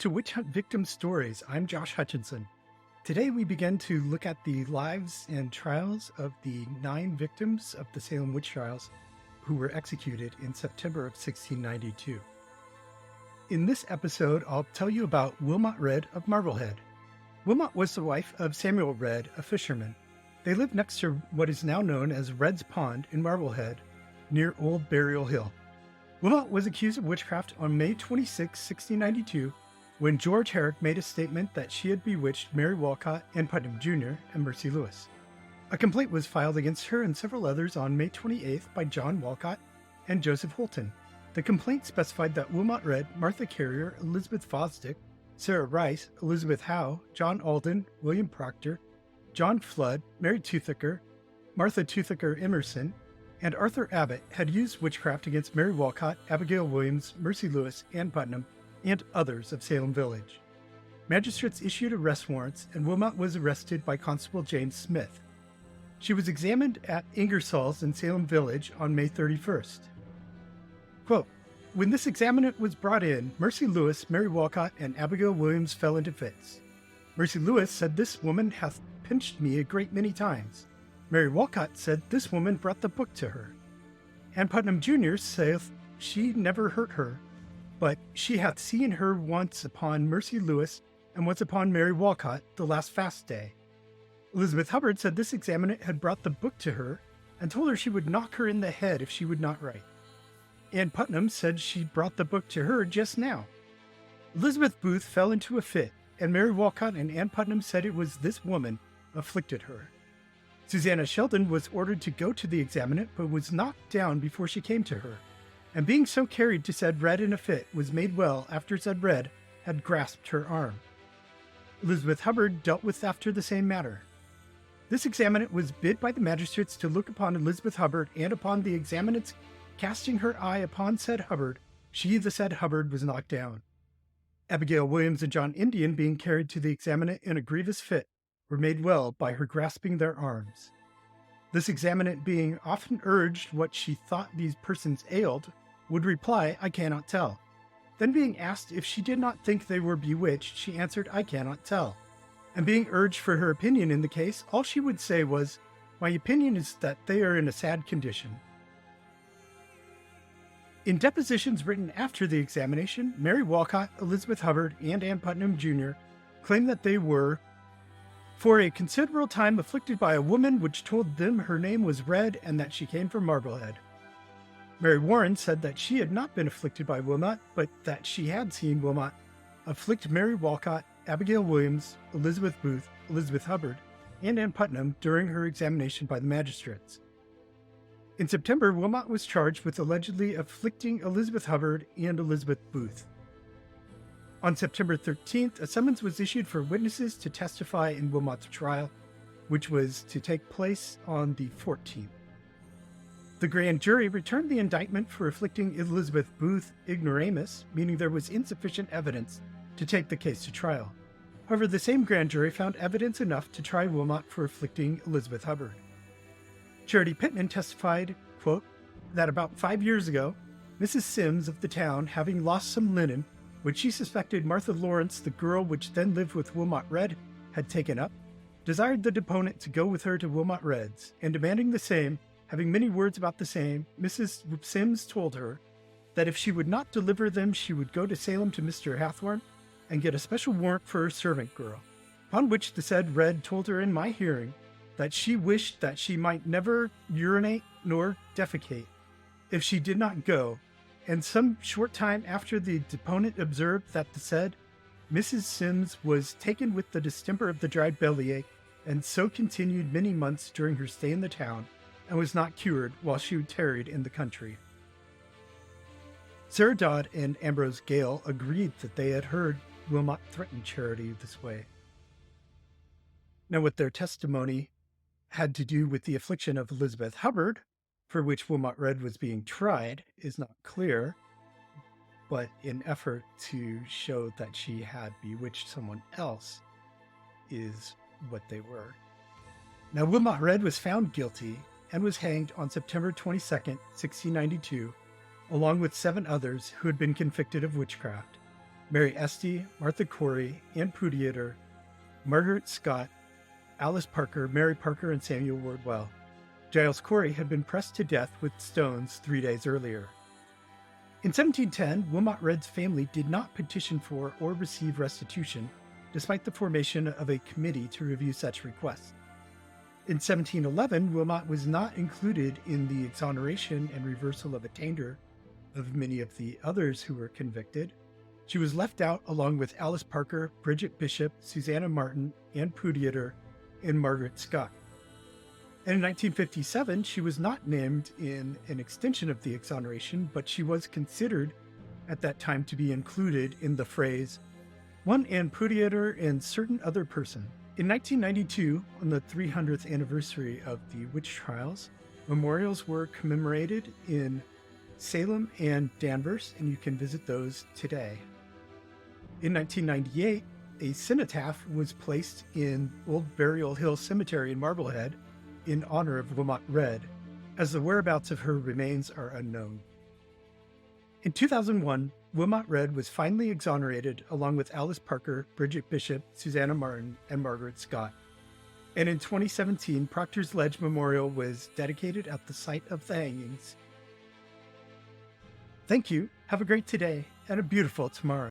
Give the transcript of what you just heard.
to Witch Hunt Victim Stories. I'm Josh Hutchinson. Today we begin to look at the lives and trials of the 9 victims of the Salem Witch Trials who were executed in September of 1692. In this episode, I'll tell you about Wilmot Redd of Marblehead. Wilmot was the wife of Samuel Redd, a fisherman. They lived next to what is now known as Redd's Pond in Marblehead, near Old Burial Hill. Wilmot was accused of witchcraft on May 26, 1692, when George Herrick made a statement that she had bewitched Mary Walcott, Ann Putnam Jr., and Mercy Lewis. A complaint was filed against her and several others on May 28th by John Walcott and Joseph Holton. The complaint specified that Wilmot Redd, Martha Carrier, Elizabeth Fosdick, Sarah Rice, Elizabeth Howe, John Alden, William Proctor, John Flood, Mary Toothaker, Martha Toothaker Emerson, and Arthur Abbott had used witchcraft against Mary Walcott, Abigail Williams, Mercy Lewis, Ann Putnam, and others of Salem Village. Magistrates issued arrest warrants, and Wilmot was arrested by Constable James Smith. She was examined at Ingersoll's in Salem Village on May 31st. Quote, "When this examinant was brought in, Mercy Lewis, Mary Walcott, and Abigail Williams fell into fits. Mercy Lewis said, 'This woman hath pinched me a great many times.' Mary Walcott said, 'This woman brought the book to her.' Ann Putnam Jr. saith, 'She never hurt her, but she hath seen her once upon Mercy Lewis and once upon Mary Walcott the last fast day.' Elizabeth Hubbard said this examinant had brought the book to her and told her she would knock her in the head if she would not write. Ann Putnam said she brought the book to her just now. Elizabeth Booth fell into a fit, and Mary Walcott and Ann Putnam said it was this woman afflicted her. Susanna Sheldon was ordered to go to the examinant, but was knocked down before she came to her, and being so carried to said Redd in a fit, was made well after said Redd had grasped her arm. Elizabeth Hubbard dealt with after the same matter. This examinant was bid by the magistrates to look upon Elizabeth Hubbard, and upon the examinant's casting her eye upon said Hubbard, she the said Hubbard was knocked down. Abigail Williams and John Indian, being carried to the examinant in a grievous fit, were made well by her grasping their arms. This examinant, being often urged what she thought these persons ailed, would reply, 'I cannot tell.' Then being asked if she did not think they were bewitched, she answered, 'I cannot tell.' And being urged for her opinion in the case, all she would say was, 'My opinion is that they are in a sad condition.' In depositions written after the examination, Mary Walcott, Elizabeth Hubbard, and Ann Putnam Jr. claimed that they were, for a considerable time, afflicted by a woman which told them her name was Redd and that she came from Marblehead. Mary Warren said that she had not been afflicted by Wilmot, but that she had seen Wilmot afflict Mary Walcott, Abigail Williams, Elizabeth Booth, Elizabeth Hubbard, and Ann Putnam during her examination by the magistrates. In September, Wilmot was charged with allegedly afflicting Elizabeth Hubbard and Elizabeth Booth. On September 13th, a summons was issued for witnesses to testify in Wilmot's trial, which was to take place on the 14th. The grand jury returned the indictment for afflicting Elizabeth Booth ignoramus, meaning there was insufficient evidence to take the case to trial. However, the same grand jury found evidence enough to try Wilmot for afflicting Elizabeth Hubbard. Charity Pittman testified, quote, that about 5 years ago, Mrs. Sims of the town, having lost some linen, which she suspected Martha Lawrence, the girl which then lived with Wilmot Redd, had taken up, desired the deponent to go with her to Wilmot Redd's, and demanding the same, having many words about the same, Mrs. Sims told her that if she would not deliver them, she would go to Salem to Mr. Hathorne and get a special warrant for her servant girl, upon which the said Redd told her in my hearing that she wished that she might never urinate nor defecate if she did not go, and some short time after the deponent observed that the said Mrs. Sims was taken with the distemper of the dried bellyache, and so continued many months during her stay in the town, and was not cured while she tarried in the country. Sarah Dodd and Ambrose Gale agreed that they had heard Wilmot threaten Charity this way. Now, what their testimony had to do with the affliction of Elizabeth Hubbard, for which Wilmot Redd was being tried, is not clear, but in effort to show that she had bewitched someone else is what they were. Now, Wilmot Redd was found guilty and was hanged on September 22nd, 1692, along with 7 others who had been convicted of witchcraft. Mary Esty, Martha Corey, Ann Prudiater, Margaret Scott, Alice Parker, Mary Parker, and Samuel Wardwell. Giles Corey had been pressed to death with stones 3 days earlier. In 1710, Wilmot Redd's family did not petition for or receive restitution, despite the formation of a committee to review such requests. In 1711, Wilmot was not included in the exoneration and reversal of attainder of many of the others who were convicted. She was left out along with Alice Parker, Bridget Bishop, Susanna Martin, Ann Prudiater, and Margaret Scott. And in 1957, she was not named in an extension of the exoneration, but she was considered at that time to be included in the phrase, one Ann Prudiater and certain other person. In 1992, on the 300th anniversary of the witch trials, memorials were commemorated in Salem and Danvers, and you can visit those today. In 1998, a cenotaph was placed in Old Burial Hill Cemetery in Marblehead in honor of Wilmot Redd, as the whereabouts of her remains are unknown. In 2001, Wilmot Redd was finally exonerated along with Alice Parker, Bridget Bishop, Susanna Martin, and Margaret Scott. And in 2017, Proctor's Ledge Memorial was dedicated at the site of the hangings. Thank you, have a great today, and a beautiful tomorrow.